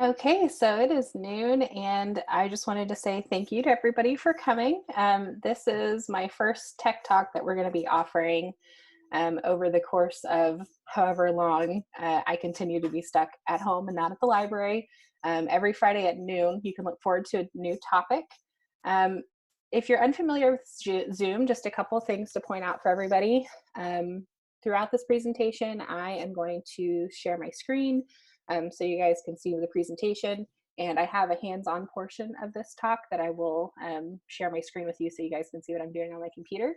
Okay, so it is noon, and I just wanted to say thank you to everybody for coming. This is my first tech talk that we're going to be offering over the course of however long I continue to be stuck at home and not at the library. Every Friday at noon, you can look forward to a new topic. Um, if you're unfamiliar with Zoom, just a couple of things to point out for everybody. Um, Throughout this presentation, I am going to share my screen so you guys can see the presentation. And I have a hands-on portion of this talk that I will share my screen with you so you guys can see what I'm doing on my computer.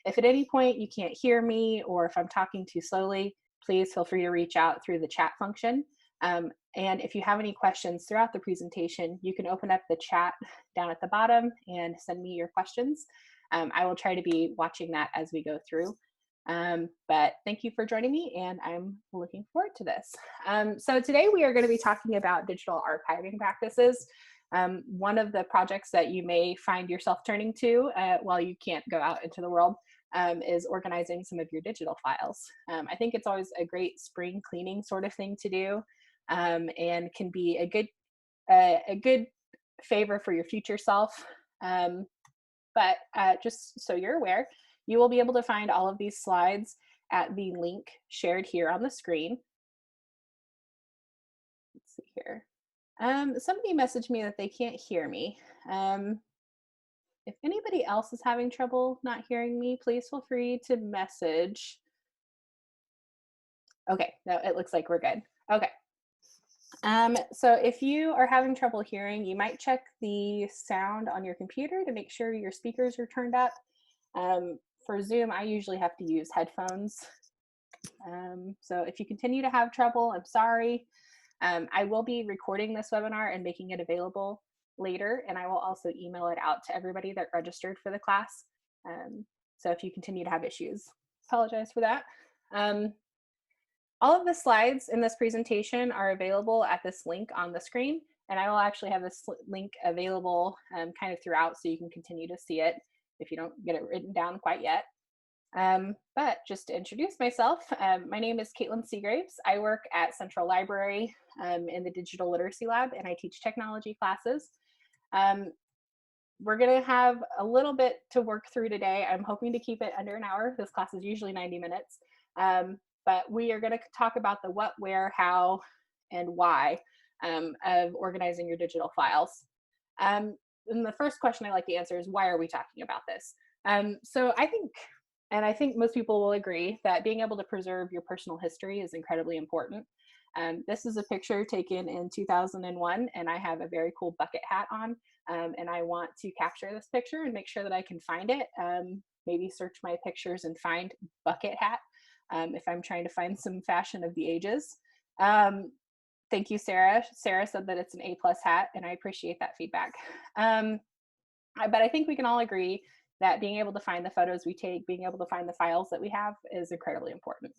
If at any point you can't hear me or if I'm talking too slowly, please feel free to reach out through the chat function. And if you have any questions throughout the presentation, you can open up the chat down at the bottom and send me your questions. I will try to be watching that as we go through. But thank you for joining me, and I'm looking forward to this. So today we are going to be talking about digital archiving practices. One of the projects that you may find yourself turning to while you can't go out into the world is organizing some of your digital files. I think it's always a great spring cleaning sort of thing to do, and can be a good favor for your future self. But just so you're aware, you will be able to find all of these slides at the link shared here on the screen. Let's see here. Somebody messaged me that they can't hear me. If anybody else is having trouble not hearing me, please feel free to message. Okay, no, it looks like we're good. Okay. So if you are having trouble hearing, you might check the sound on your computer to make sure your speakers are turned up. For Zoom, I usually have to use headphones. So if you continue to have trouble, I'm sorry. I will be recording this webinar and making it available later, and I will also email it out to everybody that registered for the class. So if you continue to have issues, apologize for that. All of the slides in this presentation are available at this link on the screen, and I will actually have this link available kind of throughout so you can continue to see it if you don't get it written down quite yet. But just to introduce myself, my name is Katlin Seagraves. I work at Central Library in the Digital Literacy Lab, and I teach technology classes. We're going to have a little bit to work through today. I'm hoping to keep it under an hour. This class is usually 90 minutes. But we are going to talk about the what, where, how, and why of organizing your digital files. And the first question I like to answer is, why are we talking about this? So I think most people will agree that being able to preserve your personal history is incredibly important. This is a picture taken in 2001, and I have a very cool bucket hat on, and I want to capture this picture and make sure that I can find it. Maybe search my pictures and find bucket hat if I'm trying to find some fashion of the ages. Thank you, Sarah. Sarah said that it's an A+ hat, and I appreciate that feedback. But I think we can all agree that being able to find the photos we take, being able to find the files that we have is incredibly important.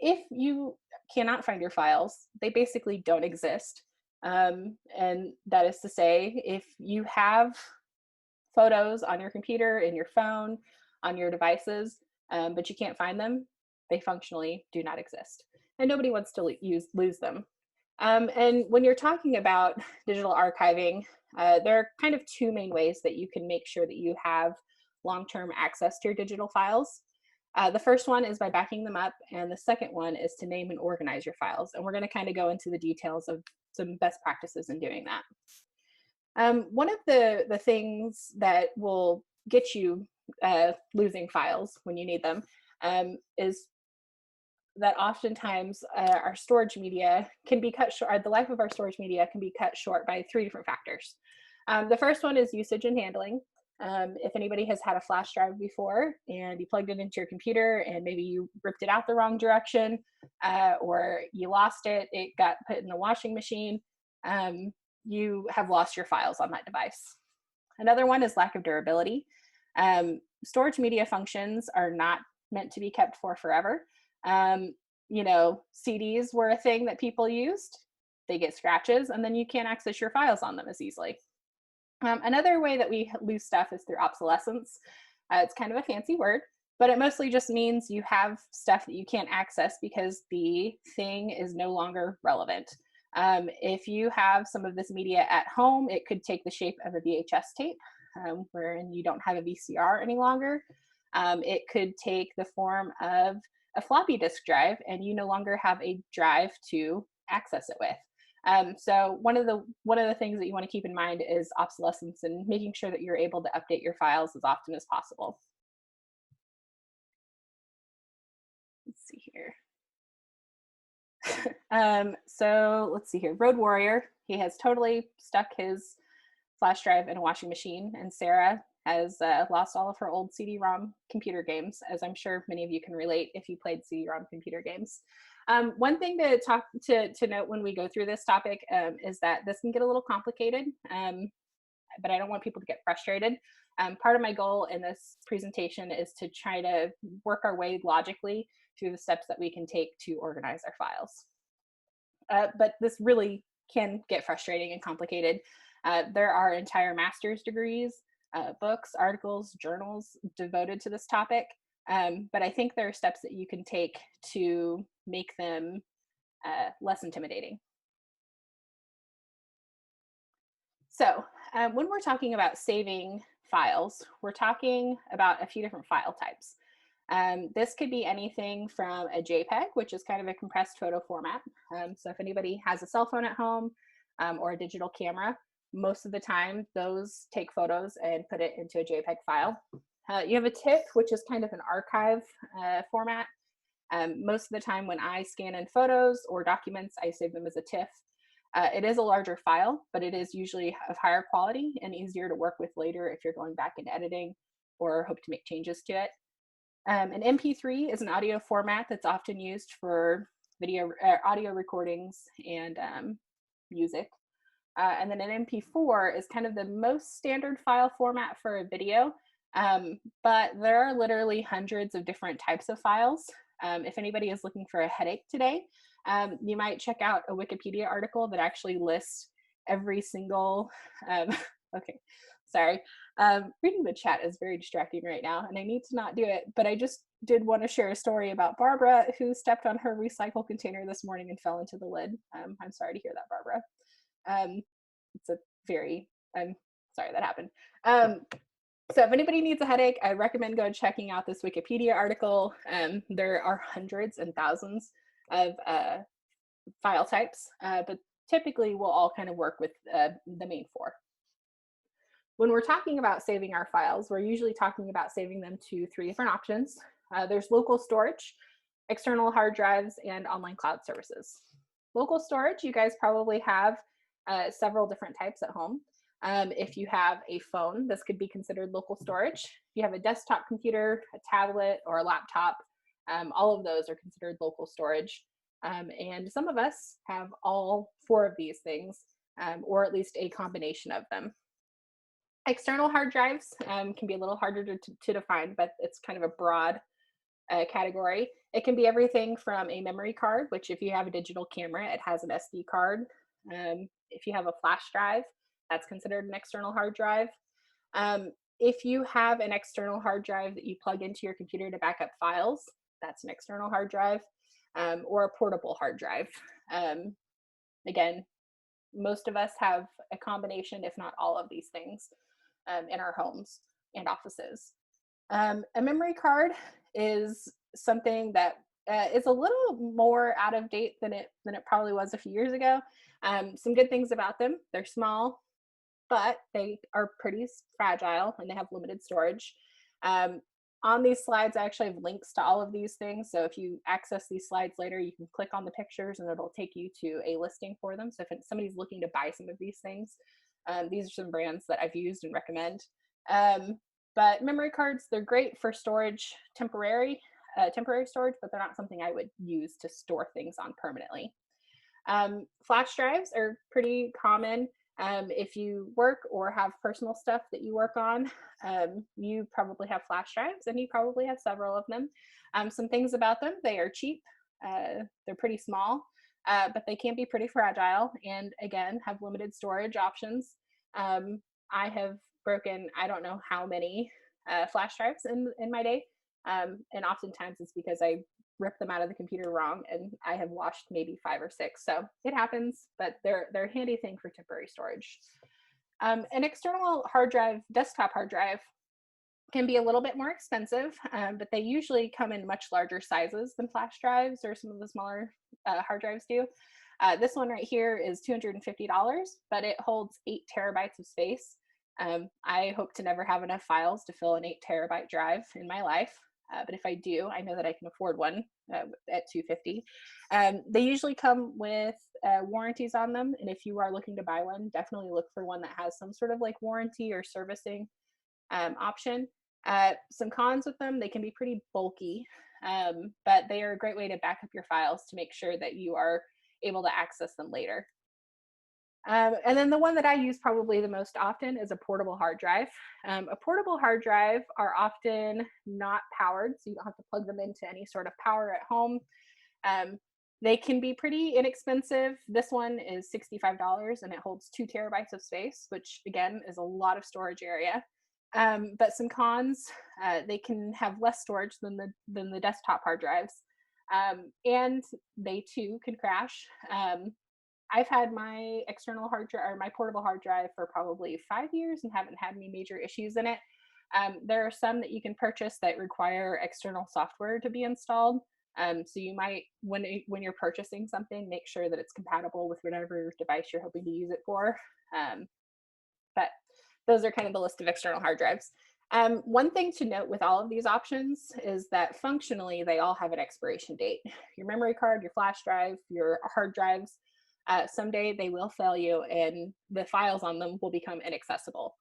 If you cannot find your files, they basically don't exist. And that is to say, if you have photos on your computer, in your phone, on your devices, but you can't find them, they functionally do not exist. And nobody wants to lose them. And when you're talking about digital archiving, there are kind of two main ways that you can make sure that you have long-term access to your digital files. The first one is by backing them up, and the second one is to name and organize your files. And we're going to kind of go into the details of some best practices in doing that. One of the things that will get you losing files when you need them is that oftentimes our storage media can be cut short, the life of our storage media can be cut short by three different factors. The first one is usage and handling. If anybody has had a flash drive before and you plugged it into your computer and maybe you ripped it out the wrong direction or you lost it, it got put in the washing machine, you have lost your files on that device. Another one is lack of durability. Storage media functions are not meant to be kept for forever. CDs were a thing that people used. They get scratches and then you can't access your files on them as easily. Another way that we lose stuff is through obsolescence. It's kind of a fancy word, but it mostly just means you have stuff that you can't access because the thing is no longer relevant. If you have some of this media at home, it could take the shape of a VHS tape, wherein you don't have a VCR any longer. It could take the form of a floppy disk drive, and you no longer have a drive to access it with. So one of the things that you want to keep in mind is obsolescence and making sure that you're able to update your files as often as possible. Let's see here. So let's see here. Road Warrior, he has totally stuck his flash drive in a washing machine, and Sarah has lost all of her old CD-ROM computer games, as I'm sure many of you can relate if you played CD-ROM computer games. One thing to note when we go through this topic is that this can get a little complicated, but I don't want people to get frustrated. Part of my goal in this presentation is to try to work our way logically through the steps that we can take to organize our files. But this really can get frustrating and complicated. There are entire master's degrees, books, articles, journals devoted to this topic. But I think there are steps that you can take to make them less intimidating. So when we're talking about saving files, we're talking about a few different file types. This could be anything from a JPEG, which is kind of a compressed photo format. So if anybody has a cell phone at home or a digital camera, most of the time those take photos and put it into a JPEG file. You have a TIFF, which is kind of an archive format. Most of the time when I scan in photos or documents, I save them as a TIFF. It is a larger file, but it is usually of higher quality and easier to work with later if you're going back into editing or hope to make changes to it. An MP3 is an audio format that's often used for audio recordings and music. And then an MP4 is kind of the most standard file format for a video, but there are literally hundreds of different types of files. If anybody is looking for a headache today, you might check out a Wikipedia article that actually lists every single, okay, sorry. Reading the chat is very distracting right now, and I need to not do it, but I just did want to share a story about Barbara, who stepped on her recycle container this morning and fell into the lid. I'm sorry to hear that, Barbara. It's a very, I'm sorry that happened. So if anybody needs a headache, I recommend go checking out this Wikipedia article. There are hundreds and thousands of file types, but typically we'll all kind of work with the main four. When we're talking about saving our files, we're usually talking about saving them to three different options. There's local storage, external hard drives, and online cloud services. Local storage, you guys probably have several different types at home. If you have a phone, this could be considered local storage. If you have a desktop computer, a tablet, or a laptop, all of those are considered local storage. And some of us have all four of these things, or at least a combination of them. External hard drives can be a little harder to define, but it's kind of a broad category. It can be everything from a memory card, which if you have a digital camera, it has an SD card. If you have a flash drive, that's considered an external hard drive. If you have an external hard drive that you plug into your computer to back up files, that's an external hard drive, or a portable hard drive. Again, most of us have a combination, if not all of these things in our homes and offices. A memory card is something that is a little more out of date than it probably was a few years ago. Some good things about them: they're small, but they are pretty fragile and they have limited storage. On these slides, I actually have links to all of these things. So if you access these slides later, you can click on the pictures and it'll take you to a listing for them. So if somebody's looking to buy some of these things, these are some brands that I've used and recommend. But memory cards, they're great for storage, temporary storage, but they're not something I would use to store things on permanently. Flash drives are pretty common. If you work or have personal stuff that you work on, you probably have flash drives and you probably have several of them. Some things about them: they are cheap, they're pretty small, but they can be pretty fragile and again have limited storage options. I have broken I don't know how many flash drives in my day, and oftentimes it's because I ripped them out of the computer wrong, and I have lost maybe 5 or 6. So it happens, but they're a handy thing for temporary storage. An external hard drive, desktop hard drive, can be a little bit more expensive, but they usually come in much larger sizes than flash drives or some of the smaller hard drives do. This one right here is $250, but it holds 8 terabytes of space. I hope to never have enough files to fill an 8 terabyte drive in my life, but if I do, I know that I can afford one at $250. They usually come with warranties on them, and if you are looking to buy one, definitely look for one that has some sort of like warranty or servicing option. Some cons with them, they can be pretty bulky, but they are a great way to back up your files to make sure that you are able to access them later. And then the one that I use probably the most often is a portable hard drive. A portable hard drive are often not powered, so you don't have to plug them into any sort of power at home. Um, they can be pretty inexpensive. This one is $65 and it holds 2 terabytes of space, which again is a lot of storage area. But some cons, they can have less storage than the desktop hard drives, and they too can crash. I've had my external hard drive or my portable hard drive for probably 5 years and haven't had any major issues in it. There are some that you can purchase that require external software to be installed. So you might, when you're purchasing something, make sure that it's compatible with whatever device you're hoping to use it for. But those are kind of the list of external hard drives. One thing to note with all of these options is that functionally they all have an expiration date. Your memory card, your flash drive, your hard drives, someday they will fail you and the files on them will become inaccessible.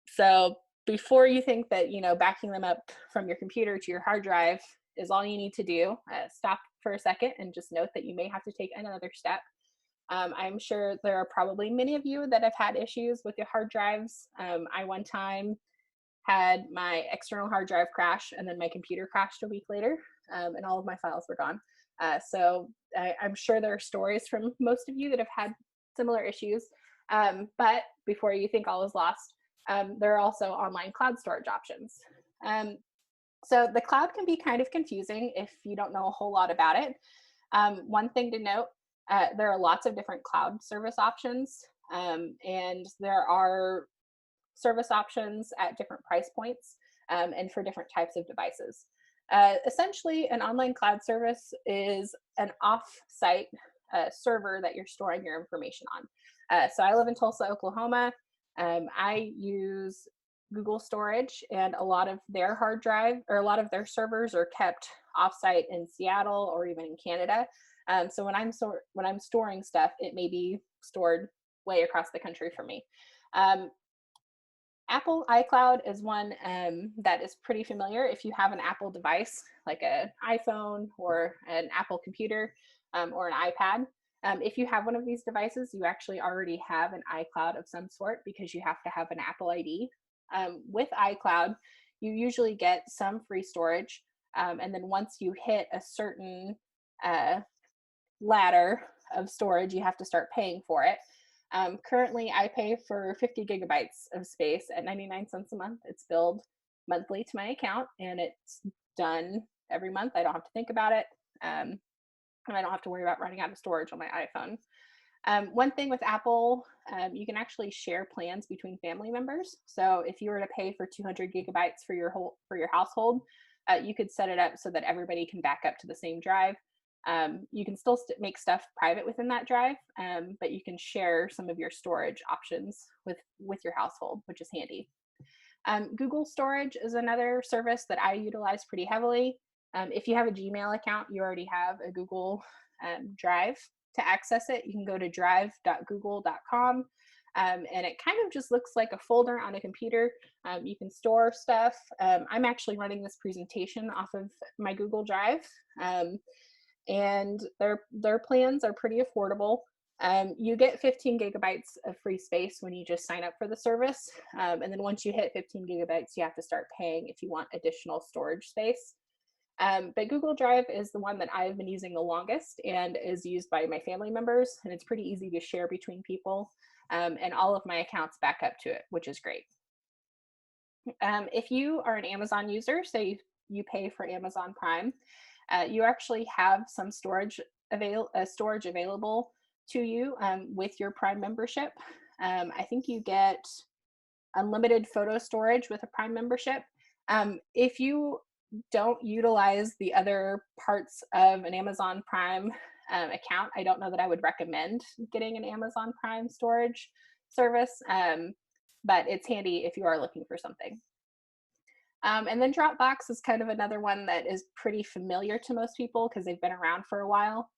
So before you think that, backing them up from your computer to your hard drive is all you need to do, stop for a second and just note that you may have to take another step. I'm sure there are probably many of you that have had issues with your hard drives. I one time had my external hard drive crash and then my computer crashed a week later, and all of my files were gone. So I'm sure there are stories from most of you that have had similar issues. But before you think all is lost, there are also online cloud storage options. So the cloud can be kind of confusing if you don't know a whole lot about it. One thing to note, there are lots of different cloud service options, and there are service options at different price points, and for different types of devices. Essentially, an online cloud service is an off-site server that you're storing your information on. So I live in Tulsa, Oklahoma. I use Google Storage, and a lot of their hard drive or a lot of their servers are kept offsite in Seattle or even in Canada. So when I'm storing stuff, it may be stored way across the country from me. Apple iCloud is one that is pretty familiar if you have an Apple device, like an iPhone or an Apple computer, or an iPad. If you have one of these devices, you actually already have an iCloud of some sort because you have to have an Apple ID. With iCloud, you usually get some free storage, and then once you hit a certain ladder of storage, you have to start paying for it. Currently, I pay for 50 gigabytes of space at 99 cents a month. It's billed monthly to my account, and it's done every month. I don't have to think about it, and I don't have to worry about running out of storage on my iPhone. One thing with Apple, you can actually share plans between family members. So if you were to pay for 200 gigabytes for your household, you could set it up so that everybody can back up to the same drive. You can still make stuff private within that drive, but you can share some of your storage options with your household, which is handy. Google Storage is another service that I utilize pretty heavily. If you have a Gmail account, you already have a Google Drive. To access it, you can go to drive.google.com, and it kind of just looks like a folder on a computer. You can store stuff. I'm actually running this presentation off of my Google Drive, and their plans are pretty affordable. You get 15 gigabytes of free space when you just sign up for the service, and then once you hit 15 gigabytes, you have to start paying if you want additional storage space. But Google Drive is the one that I've been using the longest and is used by my family members, and it's pretty easy to share between people, and all of my accounts back up to it, which is great. If you are an Amazon user, say you pay for Amazon Prime, you actually have some storage available to you with your Prime membership. I think you get unlimited photo storage with a Prime membership. If you don't utilize the other parts of an Amazon Prime account, I don't know that I would recommend getting an Amazon Prime storage service, but it's handy if you are looking for something. And then Dropbox is kind of another one that is pretty familiar to most people because they've been around for a while.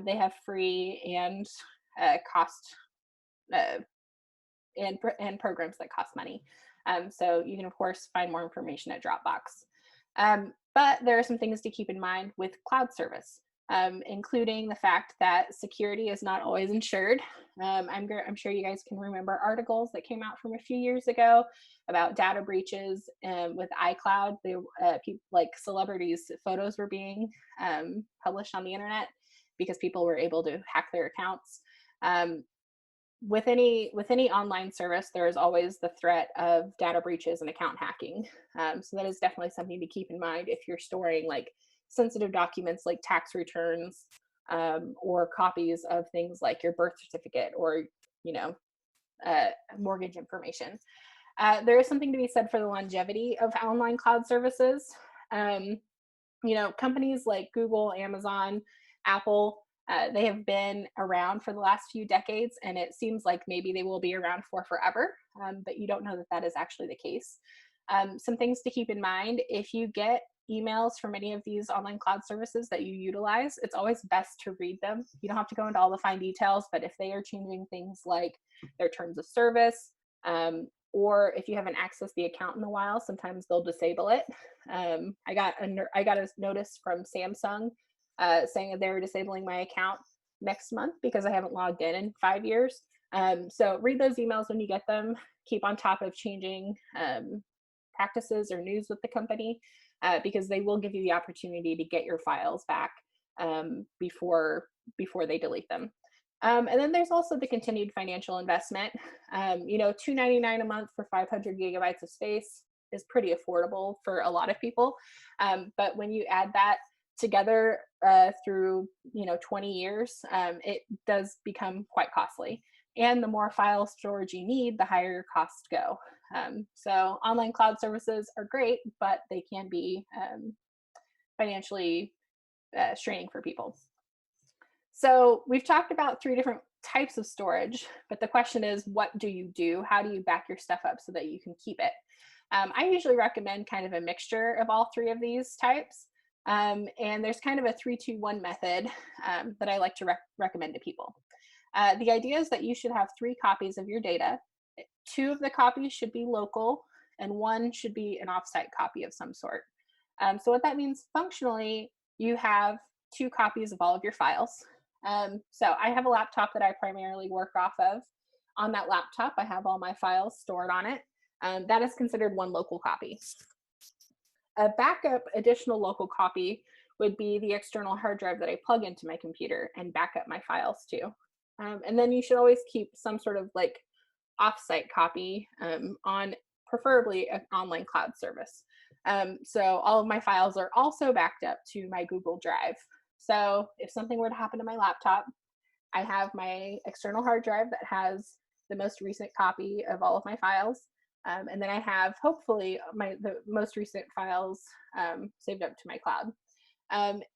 They have free and cost uh, and programs that cost money. So you can, of course, find more information at Dropbox. But there are some things to keep in mind with cloud service, including the fact that security is not always ensured. I'm sure you guys can remember articles that came out from a few years ago about data breaches with iCloud. People, like celebrities' photos were being published on the internet because people were able to hack their accounts. With any online service, there is always the threat of data breaches and account hacking. So that is definitely something to keep in mind if you're storing like sensitive documents like tax returns, or copies of things like your birth certificate or you know mortgage information. There is something to be said for the longevity of online cloud services. Um, Companies like Google, Amazon, Apple, they have been around for the last few decades, and it seems like maybe they will be around for forever, but you don't know that that is actually the case. Some things to keep in mind: if you get emails from any of these online cloud services that you utilize, it's always best to read them. You don't have to go into all the fine details, but if they are changing things like their terms of service, or if you haven't accessed the account in a while, sometimes they'll disable it. I got a notice from Samsung saying that they were disabling my account next month because I haven't logged in 5 years. So read those emails when you get them. Keep on top of changing practices or news with the company because they will give you the opportunity to get your files back before they delete them. And then there's also the continued financial investment. $2.99 a month for 500 gigabytes of space is pretty affordable for a lot of people. But when you add that together through 20 years, it does become quite costly. And the more file storage you need, the higher your costs go. So online cloud services are great, but they can be financially straining for people. So we've talked about 3 different types of storage, but the question is, what do you do? How do you back your stuff up so that you can keep it? I usually recommend kind of a mixture of all 3 of these types. And there's kind of a 3-2-1 method that I like to recommend to people. The idea is that you should have 3 copies of your data. 2 of the copies should be local, and 1 should be an offsite copy of some sort. So what that means functionally, you have 2 copies of all of your files. So I have a laptop that I primarily work off of. On that laptop, I have all my files stored on it. That is considered 1 local copy. A backup additional local copy would be the external hard drive that I plug into my computer and back up my files to. And then you should always keep some sort of like offsite copy on preferably an online cloud service. So all of my files are also backed up to my Google Drive. So if something were to happen to my laptop, I have my external hard drive that has the most recent copy of all of my files. And then I have hopefully the most recent files saved up to my cloud.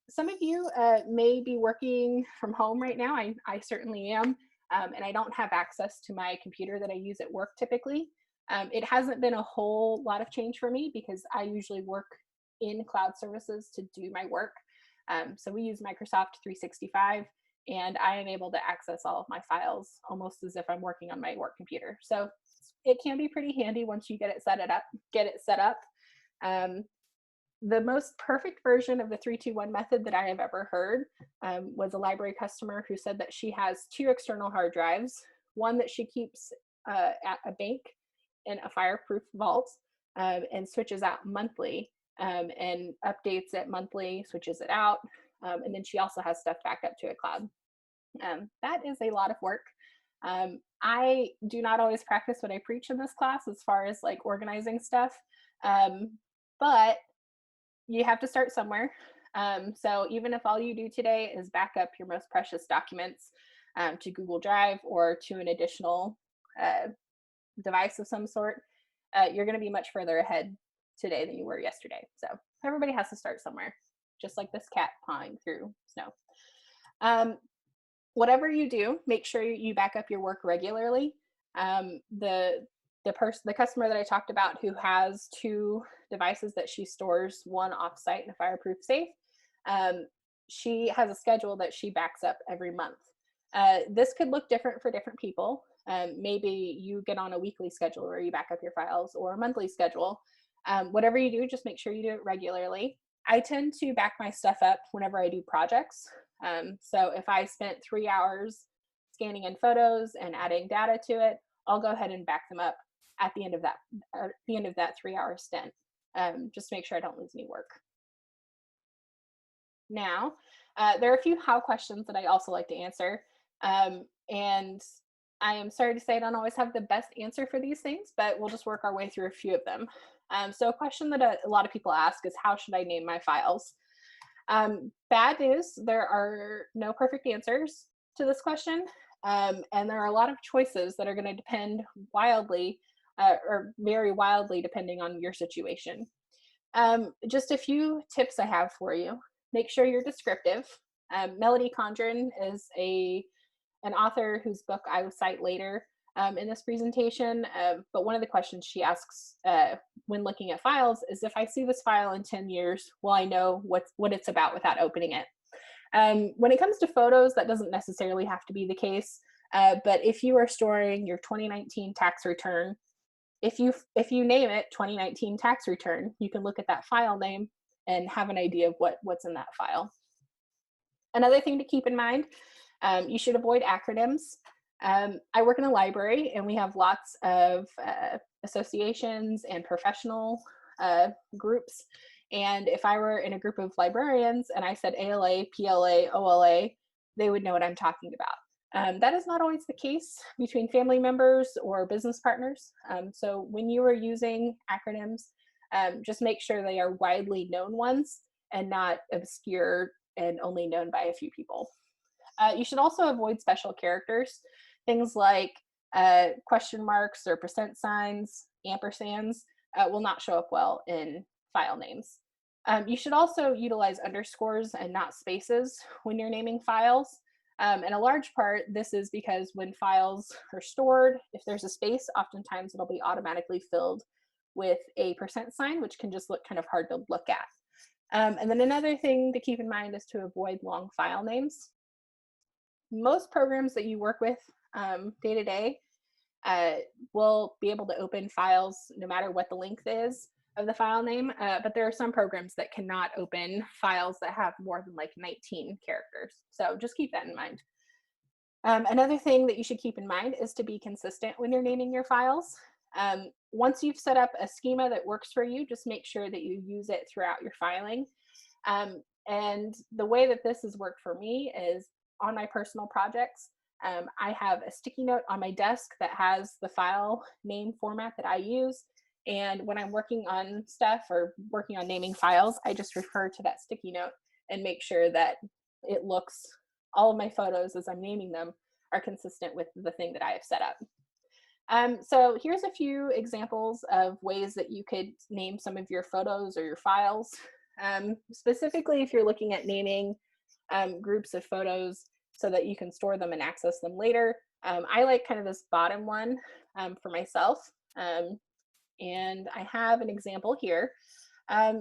Some of you may be working from home right now. I certainly am. And I don't have access to my computer that I use at work typically. It hasn't been a whole lot of change for me because I usually work in cloud services to do my work. So we use Microsoft 365, and I am able to access all of my files almost as if I'm working on my work computer. So it can be pretty handy once you get it set up. The most perfect version of the 3-2-1 method that I have ever heard was a library customer who said that she has 2 external hard drives, one that she keeps at a bank in a fireproof vault and switches out monthly and updates it monthly, switches it out. And then she also has stuff backed up to a cloud. That is a lot of work. I do not always practice what I preach in this class as far as like organizing stuff, but you have to start somewhere. So even if all you do today is back up your most precious documents to Google Drive or to an additional uh, device of some sort, you're going to be much further ahead today than you were yesterday. So everybody has to start somewhere, just like this cat pawing through snow. Um, Whatever you do, make sure you back up your work regularly. The customer that I talked about who has 2 devices that she stores, one offsite and a fireproof safe, um, she has a schedule that she backs up every month. This could look different for different people. Maybe you get on a weekly schedule where you back up your files, or a monthly schedule. Whatever you do, just make sure you do it regularly. I tend to back my stuff up whenever I do projects. So if I spent 3 hours scanning in photos and adding data to it, I'll go ahead and back them up at the end of that 3-hour stint. Just to make sure I don't lose any work. Now, there are a few how questions that I also like to answer. And I am sorry to say I don't always have the best answer for these things, but we'll just work our way through a few of them. So a question that a lot of people ask is, how should I name my files? Bad news, there are no perfect answers to this question. And there are a lot of choices that are going to depend wildly or very wildly depending on your situation. Just a few tips I have for you. Make sure you're descriptive. Melody Condren is an author whose book I will cite later in this presentation. But one of the questions she asks when looking at files is, if I see this file in 10 years, will I know what it's about without opening it? When it comes to photos, that doesn't necessarily have to be the case. But if you are storing your 2019 tax return, if you name it 2019 tax return, you can look at that file name and have an idea of what's in that file. Another thing to keep in mind, you should avoid acronyms. I work in a library, and we have lots of associations and professional groups. And if I were in a group of librarians and I said ALA, PLA, OLA, they would know what I'm talking about. That is not always the case between family members or business partners. So when you are using acronyms, just make sure they are widely known ones and not obscure and only known by a few people. You should also avoid special characters, things like question marks or percent signs, ampersands will not show up well in file names. You should also utilize underscores and not spaces when you're naming files. And a large part, this is because when files are stored, if there's a space, oftentimes it'll be automatically filled with a percent sign, which can just look kind of hard to look at. And then another thing to keep in mind is to avoid long file names. Most programs that you work with day to day will be able to open files no matter what the length is of the file name, but there are some programs that cannot open files that have more than like 19 characters. So just keep that in mind. Another thing that you should keep in mind is to be consistent when you're naming your files. Once you've set up a schema that works for you, just make sure that you use it throughout your filing. And the way that this has worked for me is on my personal projects, I have a sticky note on my desk that has the file name format that I use. And when I'm working on stuff or working on naming files, I just refer to that sticky note and make sure that it looks, all of my photos as I'm naming them are consistent with the thing that I have set up. So here's a few examples of ways that you could name some of your photos or your files. Specifically, if you're looking at naming groups of photos so that you can store them and access them later, I like kind of this bottom one for myself. And I have an example here.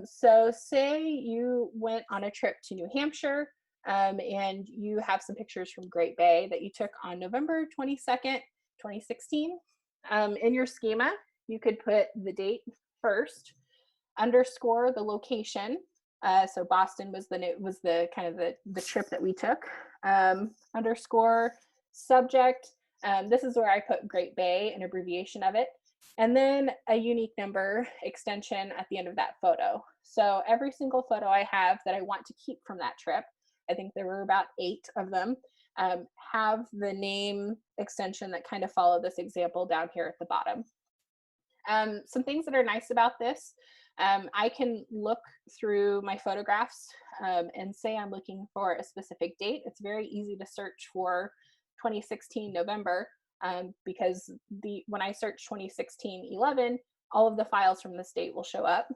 So say you went on a trip to New Hampshire and you have some pictures from Great Bay that you took on November 22nd, 2016. In your schema, you could put the date first, underscore the location. So Boston was the kind of the trip that we took. Underscore subject. This is where I put Great Bay, an abbreviation of it. And then a unique number extension at the end of that photo. So every single photo I have that I want to keep from that trip, I think there were about 8 of them, have the name extension that kind of follow this example down here at the bottom. Some things that are nice about this, I can look through my photographs and say I'm looking for a specific date. It's very easy to search for 2016 November because when I search 2016 11, all of the files from this date will show up.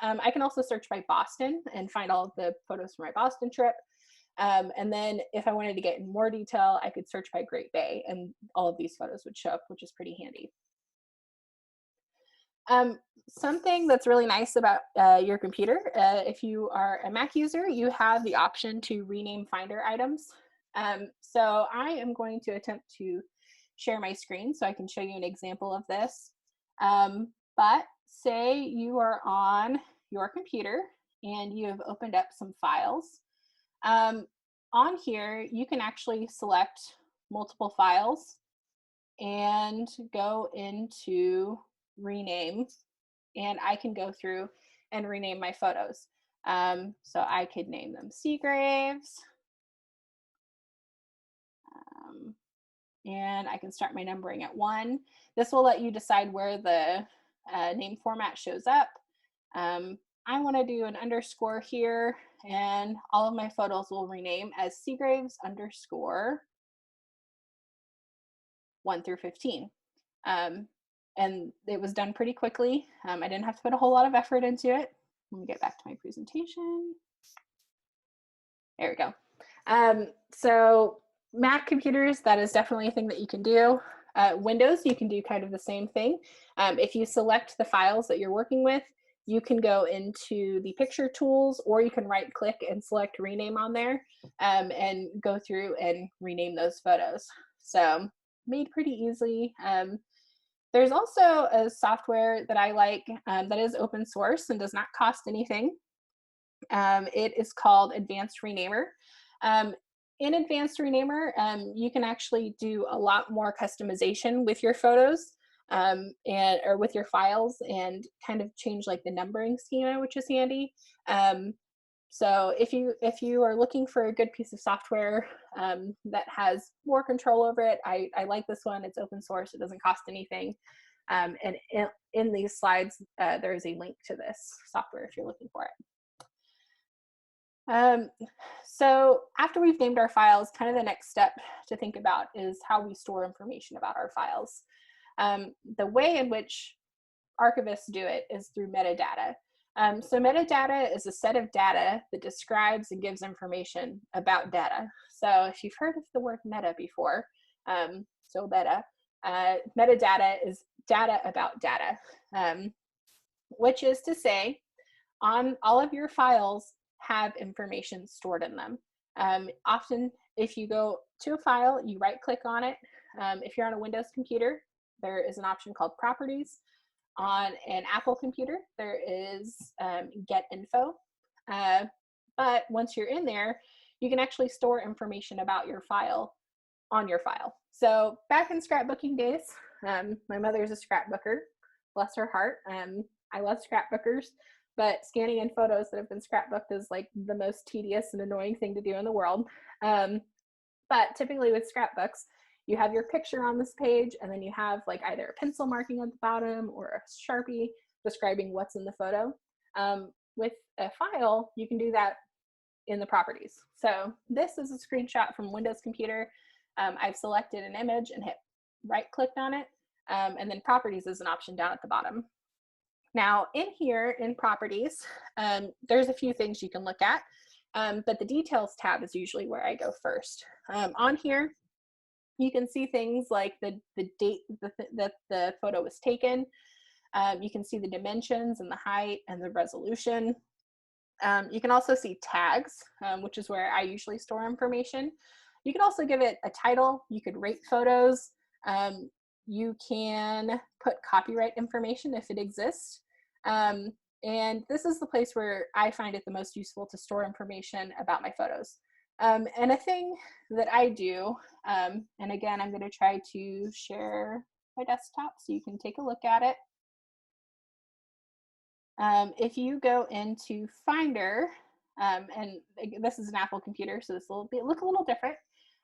I can also search by Boston and find all of the photos from my Boston trip. And then if I wanted to get in more detail, I could search by Great Bay and all of these photos would show up, which is pretty handy. Something that's really nice about your computer, if you are a Mac user, you have the option to rename Finder items. So I am going to attempt to share my screen so I can show you an example of this. But say you are on your computer and you have opened up some files. On here, you can actually select multiple files and go into rename, and I can go through and rename my photos. So I could name them Seagraves, and I can start my numbering at 1. This will let you decide where the name format shows up. I want to do an underscore here, and all of my photos will rename as Seagraves underscore 1 through 15. And it was done pretty quickly. I didn't have to put a whole lot of effort into it. Let me get back to my presentation. There we go. So Mac computers, that is definitely a thing that you can do. Windows, you can do kind of the same thing. If you select the files that you're working with, you can go into the picture tools, or you can right click and select rename on there and go through and rename those photos. So made pretty easily. There's also a software that I like that is open source and does not cost anything. It is called Advanced Renamer. In Advanced Renamer, you can actually do a lot more customization with your photos or with your files, and kind of change like the numbering schema, which is handy. So if you are looking for a good piece of software that has more control over it, I like this one. It's open source. It doesn't cost anything. And in these slides, there is a link to this software if you're looking for it. So after we've named our files, kind of the next step to think about is how we store information about our files. The way in which archivists do it is through metadata. So metadata is a set of data that describes and gives information about data. So if you've heard of the word meta before, metadata is data about data, which is to say, on all of your files have information stored in them. Often, if you go to a file, you right click on it. If you're on a Windows computer, there is an option called Properties. On an Apple computer, there is Get Info. But once you're in there, you can actually store information about your file on your file. So back in scrapbooking days, my mother's a scrapbooker, bless her heart. I love scrapbookers, but scanning in photos that have been scrapbooked is like the most tedious and annoying thing to do in the world. But typically with scrapbooks, you have your picture on this page, and then you have like either a pencil marking at the bottom or a Sharpie describing what's in the photo. With a file, you can do that in the properties. So this is a screenshot from Windows computer. I've selected an image and hit right clicked on it. And then properties is an option down at the bottom. Now in here in properties, there's a few things you can look at, but the details tab is usually where I go first. On here, you can see things like the date that the photo was taken. You can see the dimensions and the height and the resolution. You can also see tags, which is where I usually store information. You can also give it a title. You could rate photos. You can put copyright information if it exists. And this is the place where I find it the most useful to store information about my photos. And a thing that I do, and again, I'm going to try to share my desktop so you can take a look at it. If you go into Finder, and this is an Apple computer, so this will look a little different,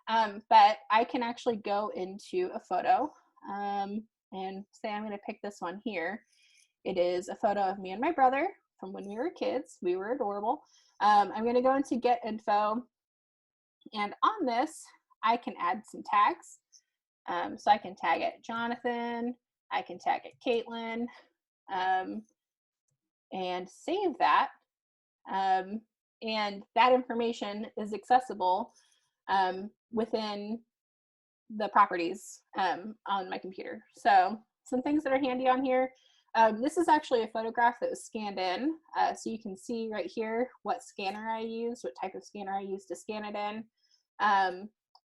but I can actually go into a photo and say I'm going to pick this one here. It is a photo of me and my brother from when we were kids. We were adorable. I'm going to go into get info, and on this, I can add some tags. So I can tag it Jonathan, I can tag it Caitlin, and save that. And that information is accessible within the properties on my computer. So some things that are handy on here. This is actually a photograph that was scanned in. So you can see right here what scanner I use, what type of scanner I use to scan it in.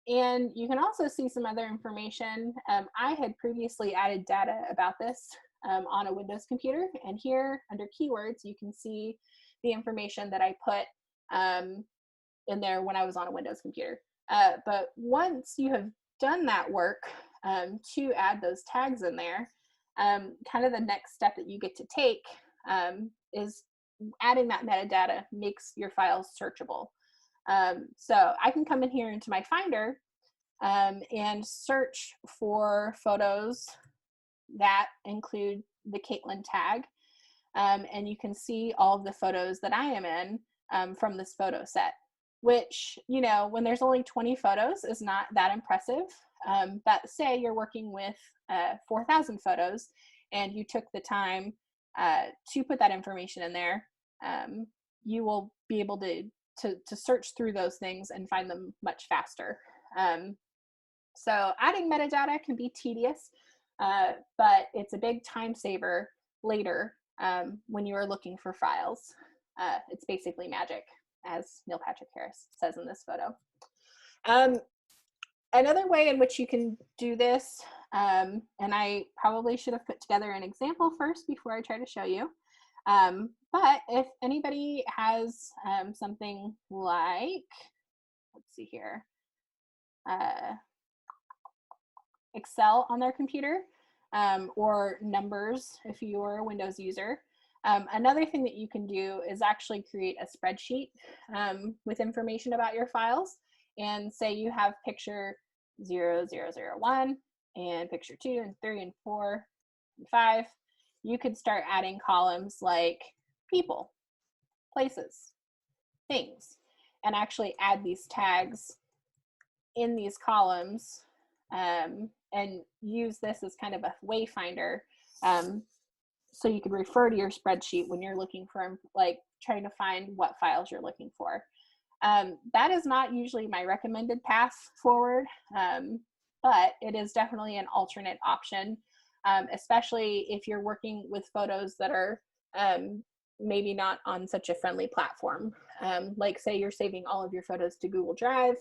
And you can also see some other information. I had previously added data about this on a Windows computer, and here under keywords, you can see the information that I put in there when I was on a Windows computer. But once you have done that work to add those tags in there, kind of the next step that you get to take is adding that metadata makes your files searchable. So I can come in here into my Finder and search for photos that include the Caitlin tag. And you can see all of the photos that I am in from this photo set, which, you know, when there's only 20 photos is not that impressive. But say you're working with 4,000 photos and you took the time to put that information in there, you will be able to search through those things and find them much faster. So adding metadata can be tedious, but it's a big time saver later when you are looking for files. It's basically magic, as Neil Patrick Harris says in this photo. Another way in which you can do this, and I probably should have put together an example first before I try to show you, but if anybody has something like, let's see here, Excel on their computer, or Numbers if you're a Windows user, another thing that you can do is actually create a spreadsheet with information about your files. And say you have picture 0001 and picture 2 and 3 and 4 and 5, you could start adding columns like people, places, things, and actually add these tags in these columns and use this as kind of a wayfinder, so you can refer to your spreadsheet when you're looking for, like, trying to find what files you're looking for. That is not usually my recommended path forward, but it is definitely an alternate option, especially if you're working with photos that are maybe not on such a friendly platform. Like say you're saving all of your photos to Google Drive.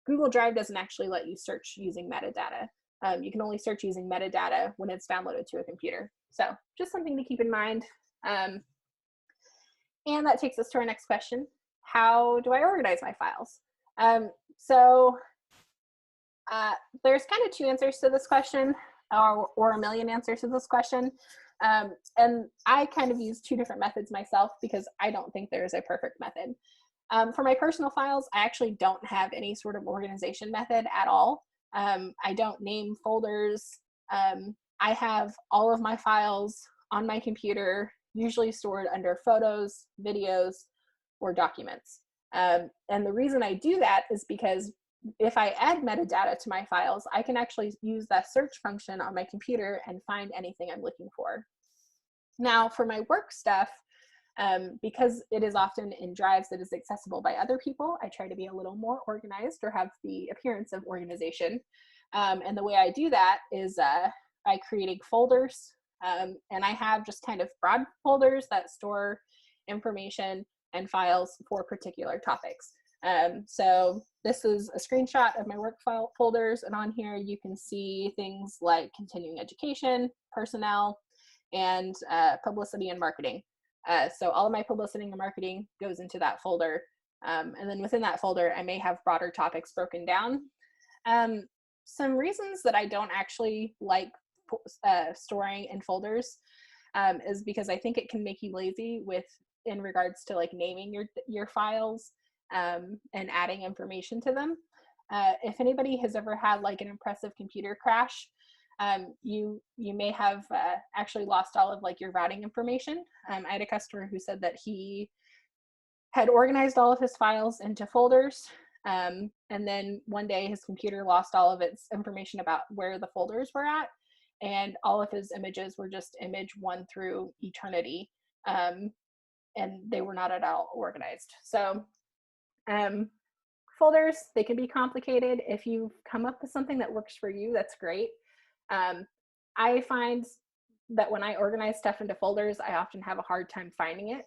Google Drive doesn't actually let you search using metadata. You can only search using metadata when it's downloaded to a computer. So just something to keep in mind. And that takes us to our next question. How do I organize my files? There's kind of two answers to this question, or a million answers to this question. And I kind of use two different methods myself because I don't think there's a perfect method. For my personal files, I actually don't have any sort of organization method at all. I don't name folders. I have all of my files on my computer, usually stored under photos, videos, or documents. And the reason I do that is because if I add metadata to my files, I can actually use that search function on my computer and find anything I'm looking for. Now, for my work stuff, because it is often in drives that is accessible by other people, I try to be a little more organized or have the appearance of organization. And the way I do that is by creating folders. And I have just kind of broad folders that store information and files for particular topics. So this is a screenshot of my work file folders, and on here you can see things like continuing education, personnel, and publicity and marketing. So all of my publicity and marketing goes into that folder. And then within that folder, I may have broader topics broken down. Some reasons that I don't actually like storing in folders is because I think it can make you lazy in regards to like naming your files and adding information to them. If anybody has ever had like an impressive computer crash, you may have actually lost all of like your routing information. I had a customer who said that he had organized all of his files into folders, and then one day his computer lost all of its information about where the folders were at, and all of his images were just image one through eternity, um, and they were not at all organized. So um, folders, they can be complicated. If you've come up with something that works for you, that's great. I find that when I organize stuff into folders, I often have a hard time finding it.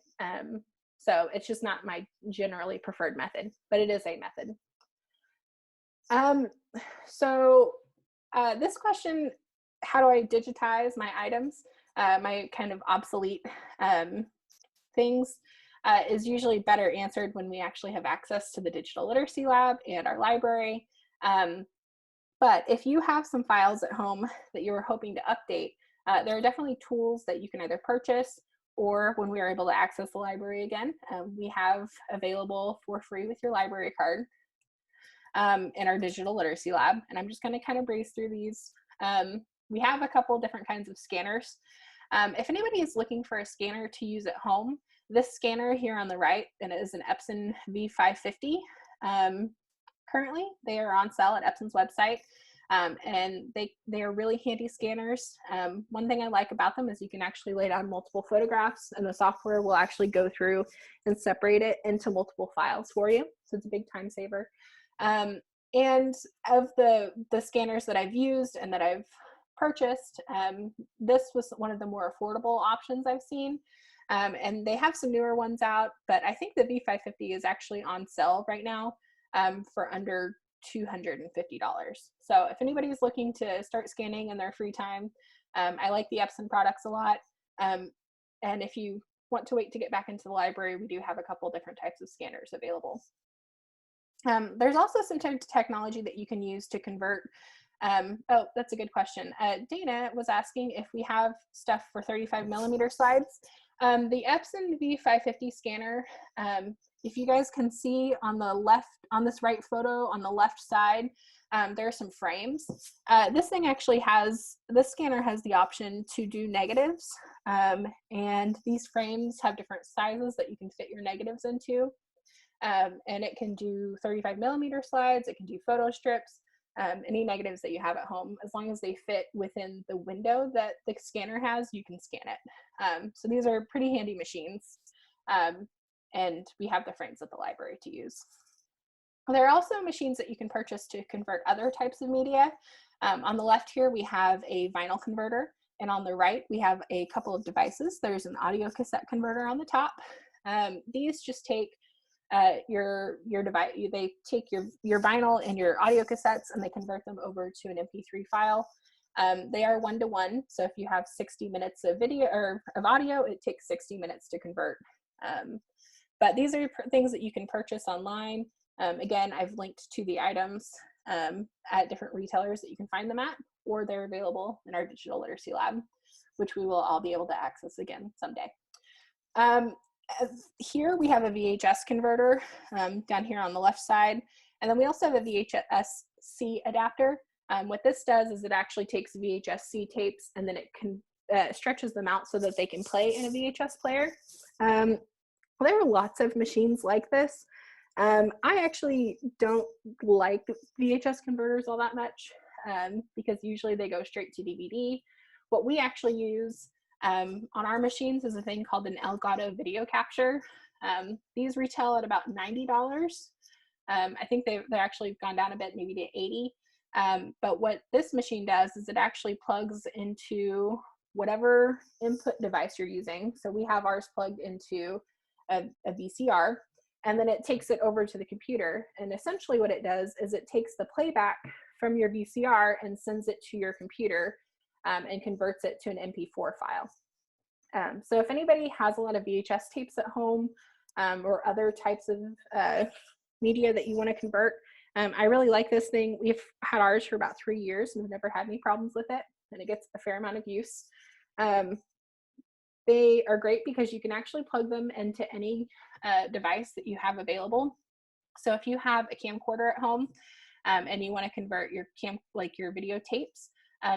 So it's just not my generally preferred method, but it is a method. So this question, how do I digitize my items, my kind of obsolete things, is usually better answered when we actually have access to the Digital Literacy Lab and our library. But if you have some files at home that you were hoping to update, there are definitely tools that you can either purchase, or when we are able to access the library again, we have available for free with your library card in our Digital Literacy Lab. And I'm just going to kind of breeze through these. We have a couple different kinds of scanners. If anybody is looking for a scanner to use at home, this scanner here on the right, and it is an Epson V550. Currently, they are on sale at Epson's website, and they are really handy scanners. One thing I like about them is you can actually lay down multiple photographs, and the software will actually go through and separate it into multiple files for you. So it's a big time saver. And of the scanners that I've used and that I've purchased, this was one of the more affordable options I've seen. And they have some newer ones out, but I think the V550 is actually on sale right now for under $250. So if anybody's looking to start scanning in their free time, I like the Epson products a lot. And if you want to wait to get back into the library, we do have a couple different types of scanners available. There's also some technology that you can use to convert. Oh, that's a good question. Dana was asking if we have stuff for 35mm slides. The Epson V550 scanner, if you guys can see on the left, on this right photo on the left side, there are some frames. This scanner has the option to do negatives, and these frames have different sizes that you can fit your negatives into. And it can do 35mm slides, it can do photo strips, any negatives that you have at home. As long as they fit within the window that the scanner has, you can scan it. So these are pretty handy machines, and we have the frames at the library to use. There are also machines that you can purchase to convert other types of media. On the left here, we have a vinyl converter, and on the right, we have a couple of devices. There's an audio cassette converter on the top. These just take your device, they take your vinyl and your audio cassettes, and they convert them over to an MP3 file. They are 1-to-1, so if you have 60 minutes of video or of audio, it takes 60 minutes to convert. But these are things that you can purchase online. Again, I've linked to the items at different retailers that you can find them at, or they're available in our Digital Literacy Lab, which we will all be able to access again someday. Here we have a VHS converter down here on the left side, and then we also have a VHS-C adapter. What this does is it actually takes VHS-C tapes and then it stretches them out so that they can play in a VHS player. There are lots of machines like this. I actually don't like VHS converters all that much because usually they go straight to DVD. What we actually use on our machines is a thing called an Elgato video capture. These retail at about $90. I think they're actually gone down a bit, maybe to $80. But what this machine does is it actually plugs into whatever input device you're using. So we have ours plugged into a VCR, and then it takes it over to the computer. And essentially what it does is it takes the playback from your VCR and sends it to your computer and converts it to an MP4 file. So if anybody has a lot of VHS tapes at home or other types of media that you want to convert, I really like this thing. We've had ours for about 3 years and we've never had any problems with it, and it gets a fair amount of use. They are great because you can actually plug them into any device that you have available. So if you have a camcorder at home and you want to convert your video tapes,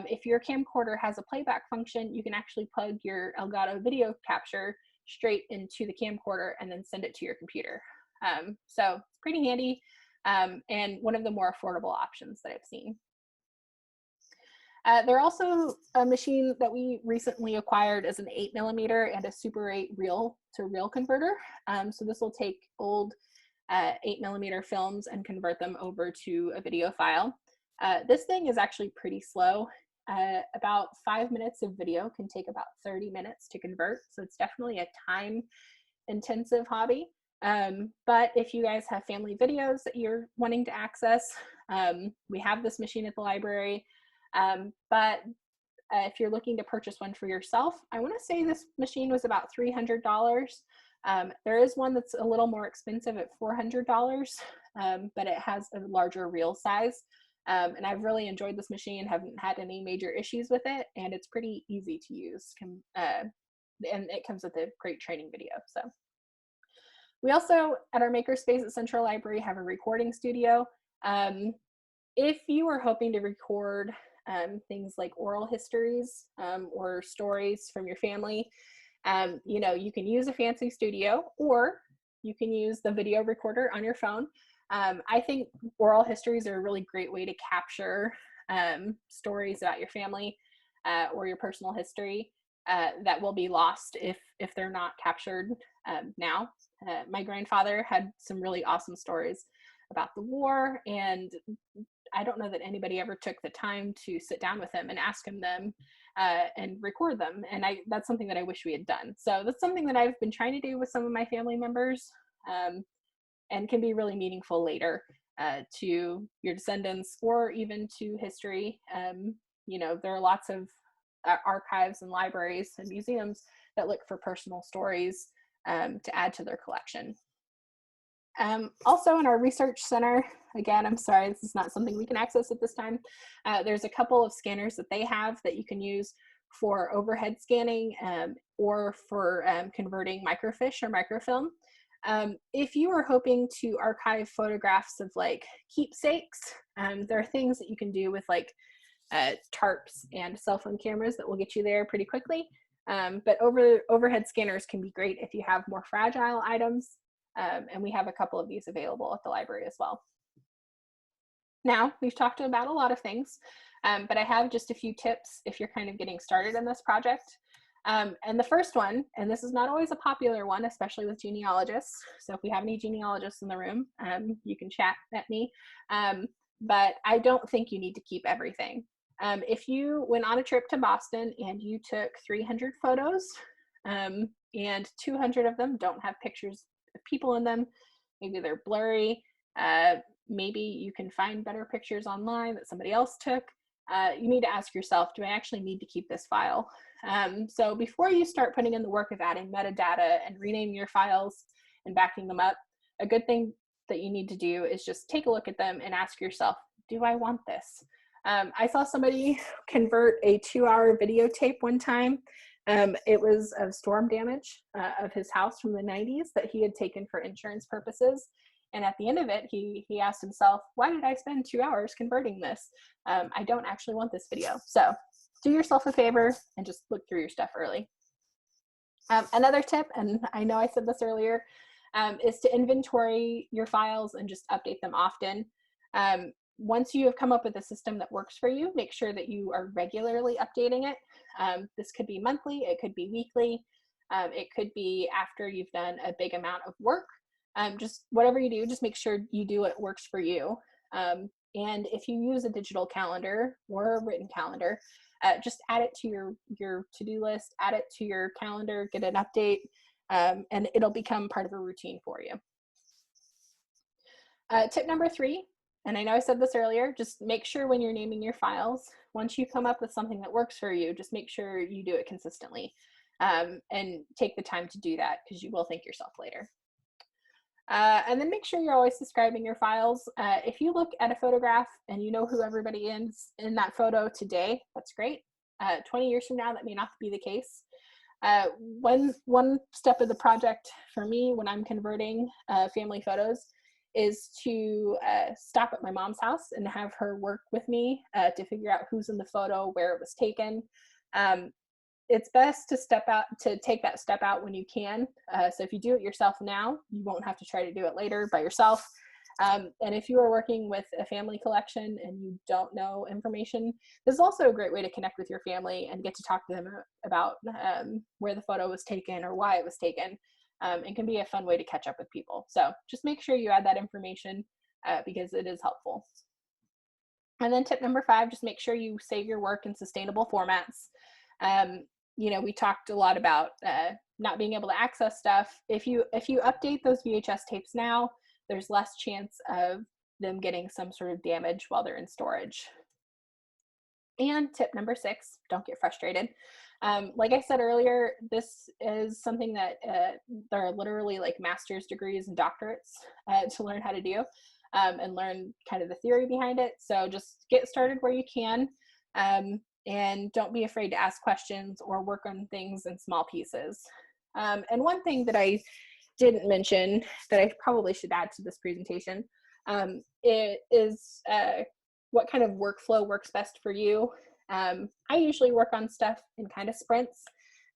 If your camcorder has a playback function, you can actually plug your Elgato video capture straight into the camcorder and then send it to your computer. So it's pretty handy, and one of the more affordable options that I've seen. They're also a machine that we recently acquired as an 8mm and a Super 8 reel-to-reel converter. So this will take old 8mm films and convert them over to a video file. This thing is actually pretty slow. About 5 minutes of video can take about 30 minutes to convert, so it's definitely a time-intensive hobby. But if you guys have family videos that you're wanting to access, we have this machine at the library. But if you're looking to purchase one for yourself, I want to say this machine was about $300. There is one that's a little more expensive at $400, but it has a larger reel size. And I've really enjoyed this machine, haven't had any major issues with it, and it's pretty easy to use. And it comes with a great training video. So we also, at our makerspace at Central Library, have a recording studio. If you are hoping to record things like oral histories or stories from your family, you know, you can use a fancy studio, or you can use the video recorder on your phone. I think oral histories are a really great way to capture stories about your family or your personal history that will be lost if they're not captured now. My grandfather had some really awesome stories about the war, and I don't know that anybody ever took the time to sit down with him and ask him them and record them. And that's something that I wish we had done. So that's something that I've been trying to do with some of my family members, and can be really meaningful later to your descendants or even to history. You know, there are lots of archives and libraries and museums that look for personal stories to add to their collection. Also in our research center, again, I'm sorry, this is not something we can access at this time. There's a couple of scanners that they have that you can use for overhead scanning or for converting microfiche or microfilm. If you are hoping to archive photographs of like keepsakes, there are things that you can do with like tarps and cell phone cameras that will get you there pretty quickly. But overhead scanners can be great if you have more fragile items. And we have a couple of these available at the library as well. Now, we've talked about a lot of things, but I have just a few tips if you're kind of getting started in this project. And the first one, and this is not always a popular one, especially with genealogists. So if we have any genealogists in the room, you can chat at me. But I don't think you need to keep everything. If you went on a trip to Boston and you took 300 photos and 200 of them don't have pictures of people in them, maybe they're blurry, maybe you can find better pictures online that somebody else took, you need to ask yourself, do I actually need to keep this file? So before you start putting in the work of adding metadata and renaming your files and backing them up, a good thing that you need to do is just take a look at them and ask yourself, do I want this? I saw somebody convert a 2-hour videotape one time. It was of storm damage of his house from the 90s that he had taken for insurance purposes. And at the end of it, he asked himself, why did I spend 2 hours converting this? I don't actually want this video. So do yourself a favor and just look through your stuff early. Another tip, and I know I said this earlier, is to inventory your files and just update them often. Once you have come up with a system that works for you, make sure that you are regularly updating it. This could be monthly, it could be weekly, it could be after you've done a big amount of work. Just whatever you do, just make sure you do what works for you. And if you use a digital calendar or a written calendar, just add it to your to-do list, add it to your calendar, get an update, and it'll become part of a routine for you. Tip number 3, and I know I said this earlier, just make sure when you're naming your files, once you come up with something that works for you, just make sure you do it consistently, and take the time to do that, because you will thank yourself later. And then make sure you're always describing your files. If you look at a photograph and you know who everybody is in that photo today, that's great. 20 years from now, that may not be the case. One step of the project for me when I'm converting family photos is to stop at my mom's house and have her work with me to figure out who's in the photo, where it was taken. It's best to take that step out when you can. So if you do it yourself now, you won't have to try to do it later by yourself. And if you are working with a family collection and you don't know information, this is also a great way to connect with your family and get to talk to them about where the photo was taken or why it was taken. It can be a fun way to catch up with people. So just make sure you add that information because it is helpful. And then tip number 5, just make sure you save your work in sustainable formats. We talked a lot about not being able to access stuff. If you update those VHS tapes now, there's less chance of them getting some sort of damage while they're in storage. And tip number 6, don't get frustrated. Like I said earlier, this is something that there are literally like master's degrees and doctorates to learn how to do and learn kind of the theory behind it. So just get started where you can and don't be afraid to ask questions or work on things in small pieces. And one thing that I didn't mention that I probably should add to this presentation it is what kind of workflow works best for you. I usually work on stuff in kind of sprints.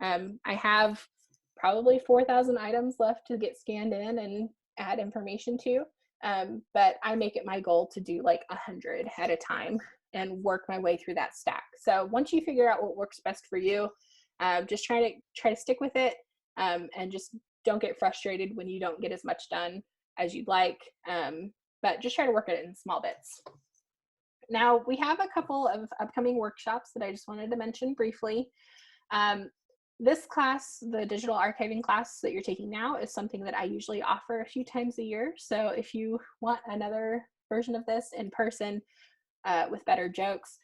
I have probably 4,000 items left to get scanned in and add information to, but I make it my goal to do like 100 at a time and work my way through that stack. So once you figure out what works best for you, just try to stick with it and just don't get frustrated when you don't get as much done as you'd like, but just try to work at it in small bits. Now, we have a couple of upcoming workshops that I just wanted to mention briefly. This class, the digital archiving class that you're taking now, is something that I usually offer a few times a year. So if you want another version of this in person with better jokes,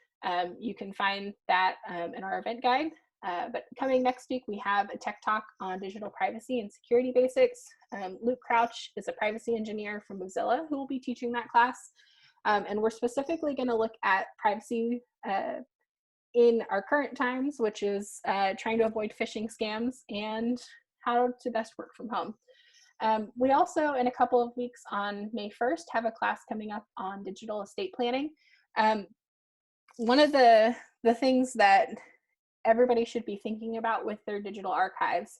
you can find that in our event guide. But coming next week, we have a tech talk on digital privacy and security basics. Luke Crouch is a privacy engineer from Mozilla who will be teaching that class. And we're specifically going to look at privacy in our current times, which is trying to avoid phishing scams and how to best work from home. We also, in a couple of weeks on May 1st, have a class coming up on digital estate planning. One of the things that everybody should be thinking about with their digital archives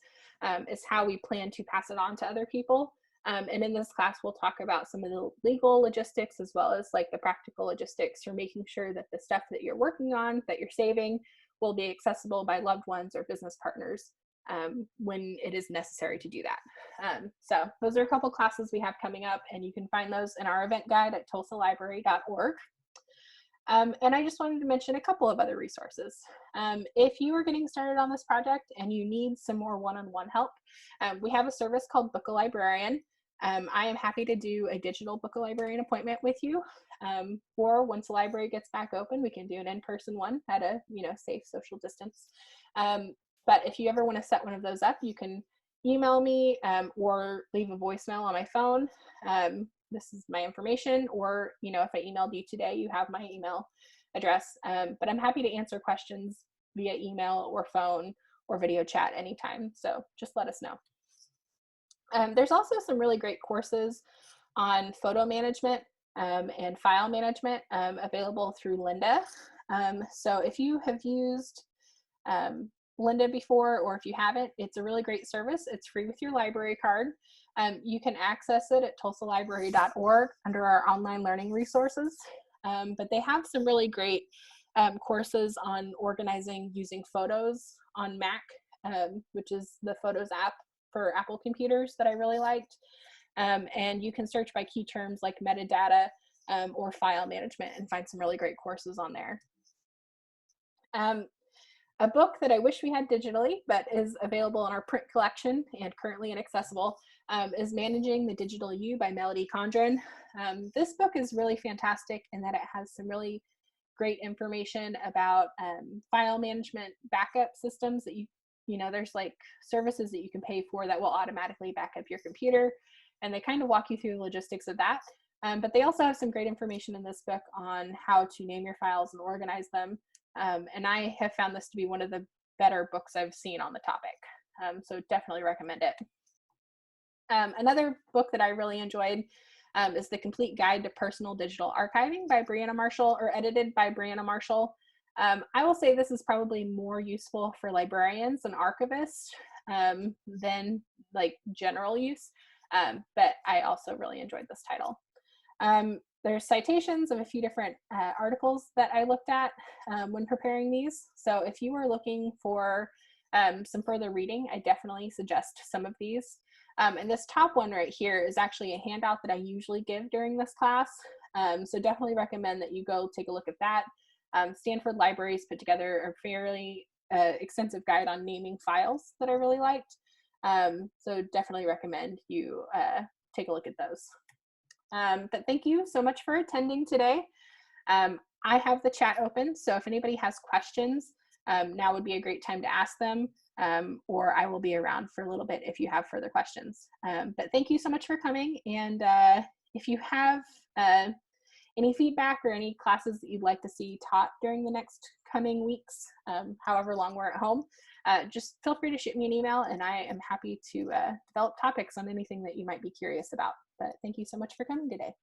is how we plan to pass it on to other people. And in this class, we'll talk about some of the legal logistics as well as like the practical logistics for making sure that the stuff that you're working on, that you're saving, will be accessible by loved ones or business partners when it is necessary to do that. So those are a couple classes we have coming up, and you can find those in our event guide at tulsalibrary.org. And I just wanted to mention a couple of other resources. If you are getting started on this project and you need some more one-on-one help, we have a service called Book a Librarian. I am happy to do a digital Book a Librarian appointment with you, or once the library gets back open, we can do an in-person one at a safe social distance. But if you ever want to set one of those up, you can email me or leave a voicemail on my phone. This is my information, or if I emailed you today, you have my email address. But I'm happy to answer questions via email or phone or video chat anytime. So just let us know. There's also some really great courses on photo management and file management available through Lynda. So if you have used Lynda before, or if you haven't, it's a really great service. It's free with your library card. You can access it at tulsalibrary.org under our online learning resources. But they have some really great courses on organizing using photos on Mac, which is the Photos app for Apple computers that I really liked. And you can search by key terms like metadata or file management and find some really great courses on there. A book that I wish we had digitally, but is available in our print collection and currently inaccessible, is Managing the Digital You by Melody Condren. This book is really fantastic in that it has some really great information about file management backup systems that there's like services that you can pay for that will automatically back up your computer, and they kind of walk you through the logistics of that. But they also have some great information in this book on how to name your files and organize them. And I have found this to be one of the better books I've seen on the topic. So definitely recommend it. Another book that I really enjoyed is The Complete Guide to Personal Digital Archiving by Brianna Marshall, or edited by Brianna Marshall. I will say this is probably more useful for librarians and archivists than like general use, but I also really enjoyed this title. There's citations of a few different articles that I looked at when preparing these. So if you are looking for some further reading, I definitely suggest some of these. And this top one right here is actually a handout that I usually give during this class. So definitely recommend that you go take a look at that. Stanford Libraries put together a fairly extensive guide on naming files that I really liked. So definitely recommend you take a look at those. But thank you so much for attending today. I have the chat open, so if anybody has questions, now would be a great time to ask them, or I will be around for a little bit if you have further questions. But thank you so much for coming, and if you have any feedback or any classes that you'd like to see taught during the next coming weeks, however long we're at home, just feel free to shoot me an email, and I am happy to develop topics on anything that you might be curious about. But thank you so much for coming today.